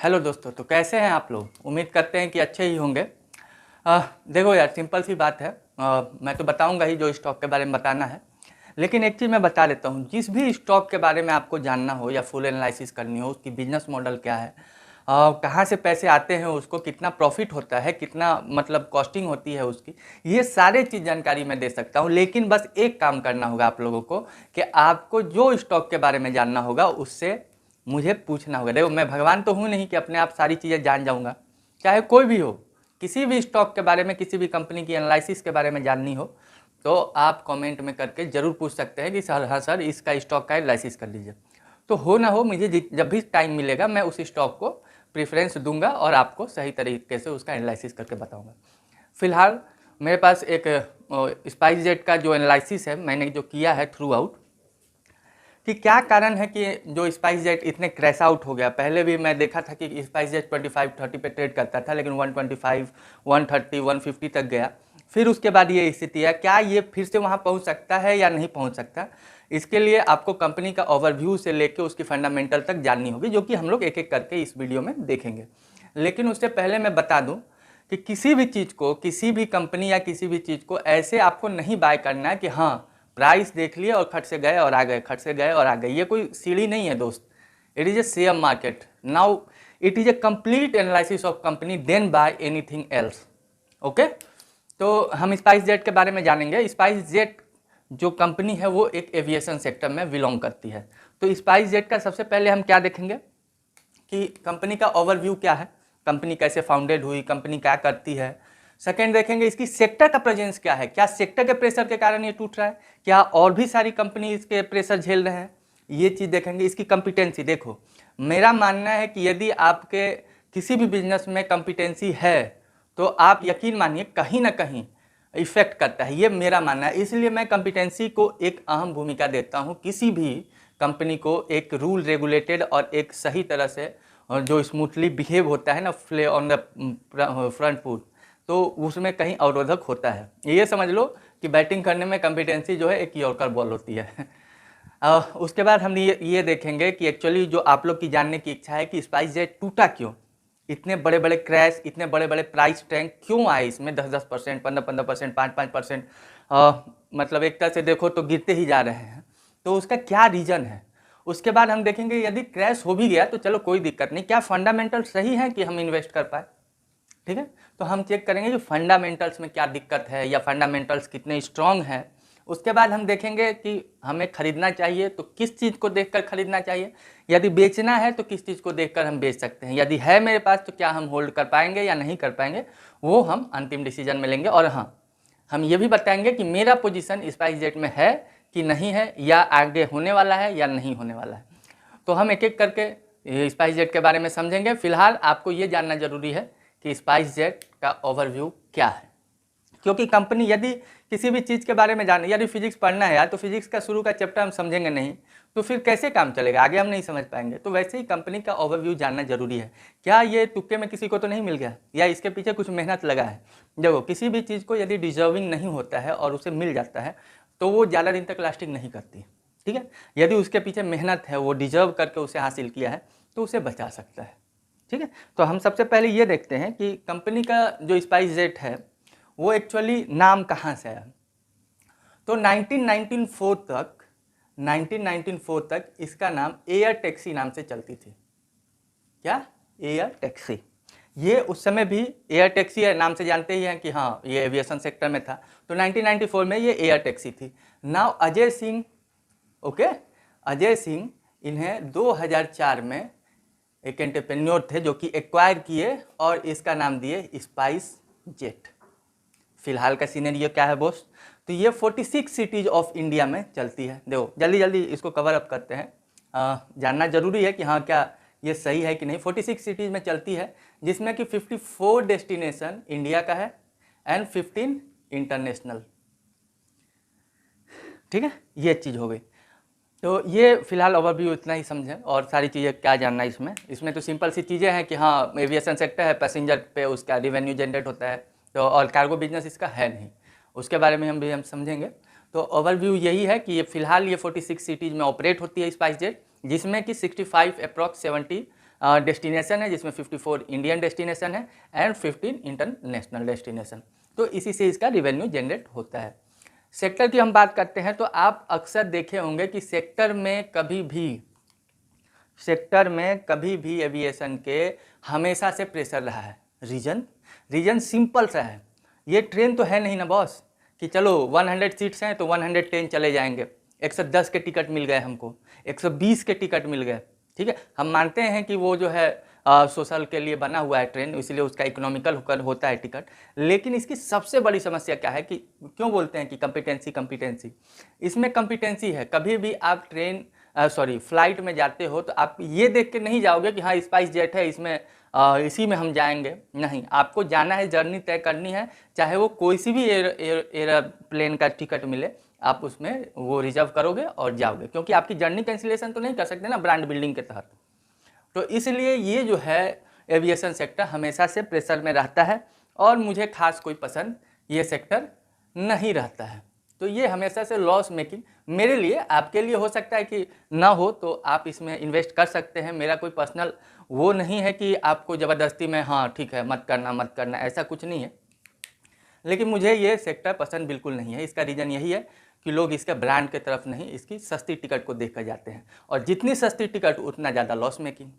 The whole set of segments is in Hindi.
हेलो दोस्तों, तो कैसे हैं आप लोग। उम्मीद करते हैं कि अच्छे ही होंगे। देखो यार, सिंपल सी बात है। मैं तो बताऊंगा ही जो स्टॉक के बारे में बताना है, लेकिन एक चीज़ मैं बता देता हूँ। जिस भी स्टॉक के बारे में आपको जानना हो या फुल एनालिसिस करनी हो, उसकी बिजनेस मॉडल क्या है, कहाँ से पैसे आते हैं, उसको कितना प्रॉफिट होता है, कितना मतलब कॉस्टिंग होती है उसकी, ये सारे चीज़ जानकारी मैं दे सकता हूँ। लेकिन बस एक काम करना होगा आप लोगों को कि आपको जो स्टॉक के बारे में जानना होगा उससे मुझे पूछना होगा। देखो, मैं भगवान तो हूँ नहीं कि अपने आप सारी चीज़ें जान जाऊँगा। चाहे कोई भी हो, किसी भी स्टॉक के बारे में, किसी भी कंपनी की एनालिसिस के बारे में जाननी हो तो आप कमेंट में करके ज़रूर पूछ सकते हैं कि सर, हाँ सर, इसका स्टॉक का एनालिसिस कर लीजिए। तो हो ना हो, मुझे जब भी टाइम मिलेगा मैं उस स्टॉक को प्रेफरेंस दूंगा और आपको सही तरीके से उसका एनालिसिस करके बताऊंगा। फिलहाल मेरे पास एक स्पाइस जेट का जो एनालिसिस है, मैंने जो किया है थ्रू आउट, कि क्या कारण है कि जो स्पाइस जेट इतने क्रैश आउट हो गया। पहले भी मैं देखा था कि स्पाइस जेट 25-30 पे ट्रेड करता था, लेकिन 125, 130, 150 तक गया। फिर उसके बाद ये स्थिति है। क्या ये फिर से वहाँ पहुँच सकता है या नहीं पहुँच सकता, इसके लिए आपको कंपनी का ओवरव्यू से लेकर उसकी फंडामेंटल तक जाननी होगी, जो कि हम लोग एक एक करके इस वीडियो में देखेंगे। लेकिन उससे पहले मैं बता दूँ कि किसी भी चीज़ को, किसी भी कंपनी या किसी भी चीज़ को ऐसे आपको नहीं बाय करना है कि हाँ प्राइस देख लिए और खट से गए और आ गए, खट से गए और आ गए। ये कोई सीढ़ी नहीं है दोस्त। It is a share market. Now it is a complete analysis of company then buy anything else. Okay, तो हम स्पाइस जेट के बारे में जानेंगे। स्पाइस जेट जो कंपनी है वो एक एविएशन सेक्टर में बिलोंग करती है। तो स्पाइस जेट का सबसे पहले हम क्या देखेंगे कि कंपनी का ओवरव्यू क्या है, कंपनी कैसे फाउंडेड हुई, कंपनी क्या करती है। सेकेंड देखेंगे इसकी सेक्टर का प्रेजेंस क्या है, क्या सेक्टर के प्रेशर के कारण ये टूट रहा है, क्या और भी सारी कंपनी इसके प्रेशर झेल रहे हैं, ये चीज़ देखेंगे। इसकी कंपिटेंसी, देखो मेरा मानना है कि यदि आपके किसी भी बिजनेस में कंपिटेंसी है तो आप यकीन मानिए कहीं ना कहीं इफेक्ट करता है, ये मेरा मानना है। इसलिए मैं कंपिटेंसी को एक अहम भूमिका देता हूँ। किसी भी कंपनी को एक रूल रेगुलेटेड और एक सही तरह से और जो स्मूथली बिहेव होता है ना, Phule on the front foot, तो उसमें कहीं अवरोधक होता है। ये समझ लो कि बैटिंग करने में कंपिटेंसी जो है एक यॉर्कर बॉल होती है। उसके बाद हम ये देखेंगे कि एक्चुअली जो आप लोग की जानने की इच्छा है कि स्पाइस जेट टूटा क्यों, इतने बड़े बड़े क्रैश, इतने बड़े बड़े प्राइस टैंक क्यों आए इसमें, 10-10%, 15-15%, 5-5%, मतलब एक तरह से देखो तो गिरते ही जा रहे हैं। तो उसका क्या रीज़न है। उसके बाद हम देखेंगे यदि क्रैश हो भी गया तो चलो कोई दिक्कत नहीं, क्या फंडामेंटल सही है कि हम इन्वेस्ट कर पाए। ठीक है, तो हम चेक करेंगे कि फंडामेंटल्स में क्या दिक्कत है या फंडामेंटल्स कितने स्ट्रांग हैं। उसके बाद हम देखेंगे कि हमें खरीदना चाहिए तो किस चीज़ को देखकर खरीदना चाहिए, यदि बेचना है तो किस चीज़ को देखकर हम बेच सकते हैं, यदि है मेरे पास तो क्या हम होल्ड कर पाएंगे या नहीं कर पाएंगे, वो हम अंतिम डिसीजन में लेंगे। और हाँ, हम ये भी बताएंगे कि मेरा पोजीशन स्पाइस जेट में है कि नहीं है, या आगे होने वाला है या नहीं होने वाला है। तो हम एक एक करके स्पाइस जेट के बारे में समझेंगे। फिलहाल आपको ये जानना जरूरी है कि स्पाइस जेट का ओवरव्यू क्या है, क्योंकि कंपनी यदि किसी भी चीज़ के बारे में जाने, यदि फिजिक्स पढ़ना है यार, तो फिजिक्स का शुरू का चैप्टर हम समझेंगे नहीं तो फिर कैसे काम चलेगा, आगे हम नहीं समझ पाएंगे। तो वैसे ही कंपनी का ओवरव्यू जानना जरूरी है। क्या ये तुक्के में किसी को तो नहीं मिल गया, या इसके पीछे कुछ मेहनत लगा है। देखो, किसी भी चीज़ को यदि डिजर्विंग नहीं होता है और उसे मिल जाता है तो वो ज़्यादा दिन तक लास्टिंग नहीं करती। ठीक है, यदि उसके पीछे मेहनत है, वो डिजर्व करके उसे हासिल किया है तो उसे बचा सकता है। ठीक है, तो हम सबसे पहले ये देखते हैं कि कंपनी का जो स्पाइस जेट है वो एक्चुअली नाम कहाँ से आया। तो 1994 तक इसका नाम एयर टैक्सी नाम से चलती थी। क्या, एयर टैक्सी। ये उस समय भी एयर टैक्सी नाम से जानते ही हैं कि हाँ ये एविएशन सेक्टर में था। तो 1994 में ये एयर टैक्सी थी। नाउ अजय सिंह, ओके, अजय सिंह इन्हें 2004 में एक एंटरप्रेन्योर थे जो कि एक्वायर किए और इसका नाम दिए स्पाइस जेट। फिलहाल का सीनरियो क्या है बॉस, तो ये 46 सिटीज ऑफ इंडिया में चलती है। देखो जल्दी जल्दी इसको कवर अप करते हैं, जानना जरूरी है कि हाँ क्या ये सही है कि नहीं। 46 सिटीज में चलती है, जिसमें कि 54 डेस्टिनेशन इंडिया का है एंड 15 इंटरनेशनल। ठीक है, ये चीज़ हो गई। तो ये फिलहाल ओवरव्यू इतना ही समझें, और सारी चीज़ें क्या जानना है इसमें तो सिंपल सी चीज़ें हैं कि हाँ एविएशन सेक्टर है, पैसेंजर पे उसका रिवेन्यू जनरेट होता है, तो और कार्गो बिजनेस इसका है नहीं, उसके बारे में हम समझेंगे। तो ओवरव्यू यही है कि ये फिलहाल ये 46 सिटीज़ में ऑपरेट होती है स्पाइस जेट, जिसमें कि 65 अप्रॉक्स 70 डेस्टिनेशन है, जिसमें 54 इंडियन डेस्टिनेशन है एंड 15 इंटरनेशनल डेस्टिनेशन। तो इसी से इसका रेवेन्यू जनरेट होता है। सेक्टर की हम बात करते हैं तो आप अक्सर देखे होंगे कि सेक्टर में कभी भी एविएशन के हमेशा से प्रेशर रहा है। रीजन सिंपल सा है, ये ट्रेन तो है नहीं ना बॉस कि चलो 100 सीट्स हैं तो 110 चले जाएंगे, 110 के टिकट मिल गए हमको, 120 के टिकट मिल गए, ठीक है। हम मानते हैं कि वो जो है सोशल के लिए बना हुआ है ट्रेन, इसलिए उसका इकोनॉमिकल होता है टिकट। लेकिन इसकी सबसे बड़ी समस्या क्या है कि क्यों बोलते हैं कि कॉम्पिटेंसी, इसमें कॉम्पिटेंसी है। कभी भी आप फ्लाइट में जाते हो तो आप ये देख के नहीं जाओगे कि हाँ स्पाइस जेट है, इसमें इसी में हम जाएंगे, नहीं। आपको जाना है, जर्नी तय करनी है, चाहे वो कोई सी भी एयरप्लेन का टिकट मिले, आप उसमें वो रिजर्व करोगे और जाओगे, क्योंकि आपकी जर्नी कैंसिलेशन तो नहीं कर सकते ना ब्रांड बिल्डिंग के तहत। तो इसलिए ये जो है एविएशन सेक्टर हमेशा से प्रेशर में रहता है और मुझे खास कोई पसंद ये सेक्टर नहीं रहता है। तो ये हमेशा से लॉस मेकिंग मेरे लिए, आपके लिए हो सकता है कि ना हो, तो आप इसमें इन्वेस्ट कर सकते हैं। मेरा कोई पर्सनल वो नहीं है कि आपको ज़बरदस्ती में हाँ ठीक है मत करना, ऐसा कुछ नहीं है। लेकिन मुझे ये सेक्टर पसंद बिल्कुल नहीं है। इसका रीज़न यही है कि लोग इसके ब्रांड के तरफ नहीं, इसकी सस्ती टिकट को देख कर जाते हैं, और जितनी सस्ती टिकट उतना ज़्यादा लॉस मेकिंग,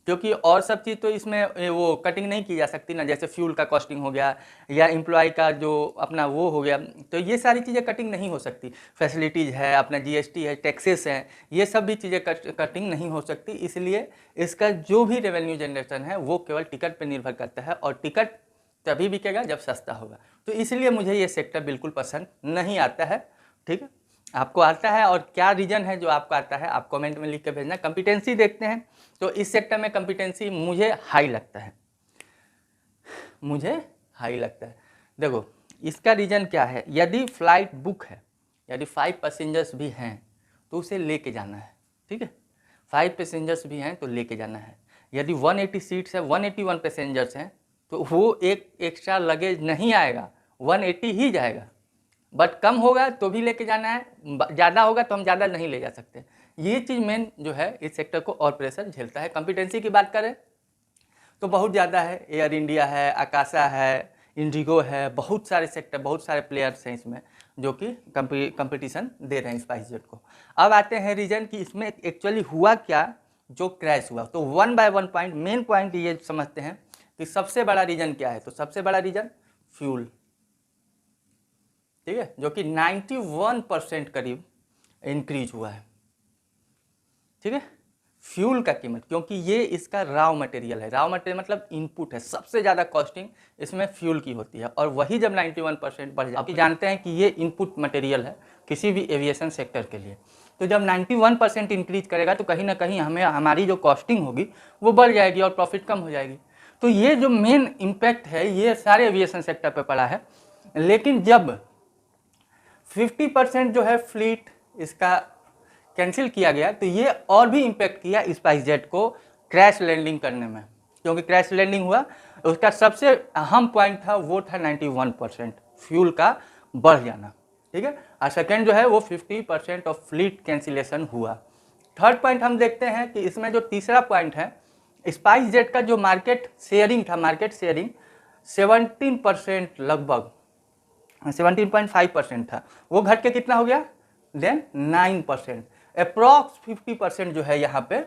क्योंकि और सब चीज़ तो इसमें वो कटिंग नहीं की जा सकती ना, जैसे फ्यूल का कॉस्टिंग हो गया या एम्प्लॉय का जो अपना वो हो गया, तो ये सारी चीज़ें कटिंग नहीं हो सकती। फैसिलिटीज़ है, अपना जीएसटी है, टैक्सेस हैं, ये सब भी चीज़ें कटिंग नहीं हो सकती। इसलिए इसका जो भी रेवेन्यू जनरेशन है वो केवल टिकट पर निर्भर करता है, और टिकट तभी बिकेगा जब सस्ता होगा। तो इसलिए मुझे ये सेक्टर बिल्कुल पसंद नहीं आता है, ठीक है। आपको आता है, और क्या रीज़न है जो आपको आता है आप कमेंट में लिख के भेजना। कॉम्पिटेंसी देखते हैं तो इस सेक्टर में कॉम्पिटेंसी मुझे हाई लगता है, देखो इसका रीज़न क्या है। यदि फ्लाइट बुक है, यदि 5 पैसेंजर्स भी हैं तो उसे लेके जाना है, ठीक है। 5 पैसेंजर्स भी हैं तो लेके जाना है। यदि 180 सीट्स है, 181 पैसेंजर्स हैं, तो वो एक एक्स्ट्रा लगेज नहीं आएगा, 180 ही जाएगा। बट कम होगा तो भी लेके जाना है, ज़्यादा होगा तो हम ज़्यादा नहीं ले जा सकते। ये चीज़ मेन जो है इस सेक्टर को और प्रेशर झेलता है। कॉम्पिटेंसी की बात करें तो बहुत ज़्यादा है, एयर इंडिया है, आकाशा है, इंडिगो है, बहुत सारे सेक्टर, बहुत सारे प्लेयर्स हैं इसमें जो कि कंपटीशन दे रहे हैं स्पाइस जेट को। अब आते हैं रीज़न कि इसमें एक्चुअली हुआ क्या जो क्रैश हुआ। तो 1 बाय 1 पॉइंट, मेन पॉइंट ये समझते हैं कि सबसे बड़ा रीज़न क्या है। तो सबसे बड़ा रीज़न फ्यूल, ठीक है, जो कि 91% करीब इंक्रीज हुआ है, ठीक है। फ्यूल का कीमत, क्योंकि ये इसका रॉ मटेरियल है, रॉ मटेरियल मतलब इनपुट है, सबसे ज़्यादा कॉस्टिंग इसमें फ्यूल की होती है, और वही जब 91% बढ़ जाए, आप जानते हैं कि ये इनपुट मटेरियल है किसी भी एविएशन सेक्टर के लिए, तो जब 91% इंक्रीज करेगा तो कहीं ना कहीं हमें हमारी जो कॉस्टिंग होगी वो बढ़ जाएगी और प्रॉफिट कम हो जाएगी। तो ये जो मेन इम्पैक्ट है ये सारे एविएशन सेक्टर पर पड़ा है। लेकिन जब 50% जो है फ्लीट इसका कैंसिल किया गया तो ये और भी इम्पैक्ट किया स्पाइस जेट को क्रैश लैंडिंग करने में, क्योंकि क्रैश लैंडिंग हुआ उसका सबसे अहम पॉइंट था वो था 91% फ्यूल का बढ़ जाना, ठीक है। और सेकेंड जो है वो 50% ऑफ फ्लीट कैंसिलेशन हुआ। थर्ड पॉइंट हम देखते हैं कि इसमें जो तीसरा पॉइंट है, स्पाइस जेट का जो मार्केट शेयरिंग 17% लगभग 17.5% था, वो घट के कितना हो गया देन 9%। अप्रॉक्स 50% जो है यहाँ पे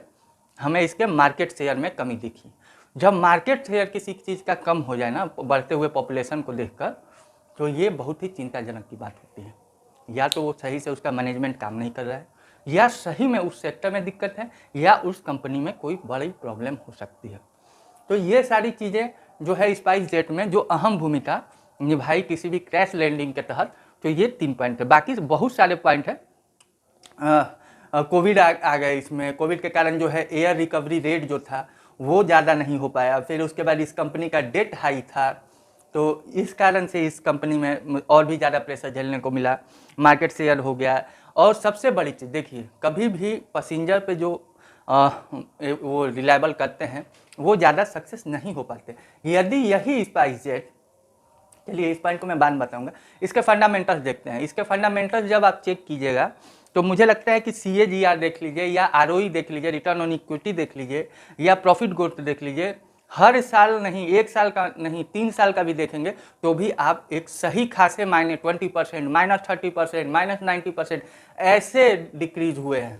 हमें इसके मार्केट शेयर में कमी दिखी। जब मार्केट शेयर किसी चीज़ का कम हो जाए ना बढ़ते हुए पॉपुलेशन को देखकर, तो ये बहुत ही चिंताजनक की बात होती है। या तो वो सही से उसका मैनेजमेंट काम नहीं कर रहा है, या सही में उस सेक्टर में दिक्कत है, या उस कंपनी में कोई बड़ी प्रॉब्लम हो सकती है। तो ये सारी चीज़ें जो है स्पाइस जेट में जो अहम भूमिका निभाई किसी भी क्रैश लैंडिंग के तहत, तो ये 3 पॉइंट है। बाकी बहुत सारे पॉइंट है। कोविड आ गए इसमें, कोविड के कारण जो है एयर रिकवरी रेट जो था वो ज़्यादा नहीं हो पाया। फिर उसके बाद इस कंपनी का डेट हाई था, तो इस कारण से इस कंपनी में और भी ज़्यादा प्रेशर झेलने को मिला, मार्केट शेयर हो गया। और सबसे बड़ी चीज़ देखिए, कभी भी पैसेंजर पे जो वो रिलायबल करते हैं वो ज़्यादा सक्सेस नहीं हो पाते। यदि यही स्पाइस जेट, चलिए इस पॉइंट को मैं बाद में बताऊंगा, इसके फंडामेंटल्स देखते हैं। इसके फंडामेंटल्स जब आप चेक कीजिएगा तो मुझे लगता है कि CAGR देख लीजिए या ROE देख लीजिए, रिटर्न ऑन इक्विटी देख लीजिए या प्रॉफिट ग्रोथ देख लीजिए, हर साल नहीं, 1 साल का नहीं, 3 साल का भी देखेंगे तो भी आप एक सही खासे मायने 20%, -30%, -90% ऐसे डिक्रीज हुए हैं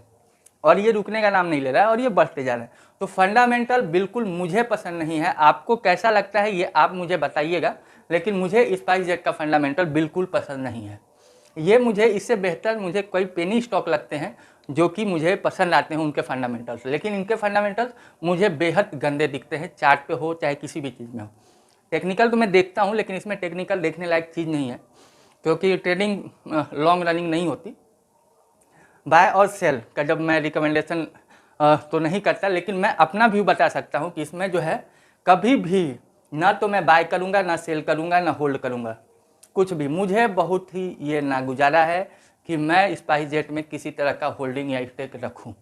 और ये रुकने का नाम नहीं ले रहा है और ये बढ़ते जा रहे हैं। तो फंडामेंटल बिल्कुल मुझे पसंद नहीं है। आपको कैसा लगता है ये आप मुझे बताइएगा, लेकिन मुझे स्पाइसजेट का फंडामेंटल बिल्कुल पसंद नहीं है। ये मुझे इससे बेहतर मुझे कोई पेनी स्टॉक लगते हैं जो कि मुझे पसंद आते हैं उनके फंडामेंटल्स, लेकिन इनके फंडामेंटल्स मुझे बेहद गंदे दिखते हैं, चार्ट पे हो चाहे किसी भी चीज़ में हो। टेक्निकल तो मैं देखता हूँ, लेकिन इसमें टेक्निकल देखने लायक चीज़ नहीं है, क्योंकि ट्रेडिंग लॉन्ग रनिंग नहीं होती। बाय और सेल का जब मैं रिकमेंडेशन तो नहीं करता, लेकिन मैं अपना व्यू बता सकता हूँ कि इसमें जो है कभी भी ना तो मैं बाय करूँगा, ना सेल करूँगा, ना होल्ड करूँगा, कुछ भी। मुझे बहुत ही ये नागुजारा है कि मैं स्पाइसजेट में किसी तरह का होल्डिंग या स्टेक रखूँ।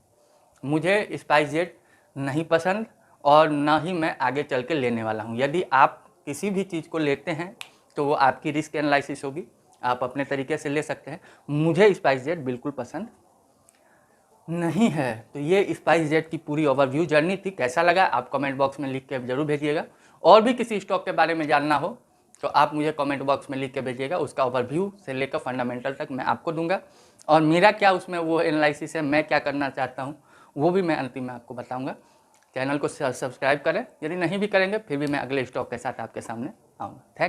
मुझे स्पाइसजेट नहीं पसंद और ना ही मैं आगे चल के लेने वाला हूँ। यदि आप किसी भी चीज़ को लेते हैं तो वो आपकी रिस्क एनालिसिस होगी, आप अपने तरीके से ले सकते हैं। मुझे स्पाइसजेट बिल्कुल पसंद नहीं है। तो ये स्पाइसजेट की पूरी ओवरव्यू जर्नी थी। कैसा लगा आप कमेंट बॉक्स में लिख के जरूर भेजिएगा। और भी किसी स्टॉक के बारे में जानना हो तो आप मुझे कमेंट बॉक्स में लिख के भेजिएगा, उसका ओवरव्यू से लेकर फंडामेंटल तक मैं आपको दूंगा। और मेरा क्या उसमें वो एनालिसिस है, मैं क्या करना चाहता हूँ, वो भी मैं अंतिम में आपको बताऊँगा। चैनल को सब्सक्राइब करें, यदि नहीं भी करेंगे फिर भी मैं अगले स्टॉक के साथ आपके सामने आऊँगा। थैंक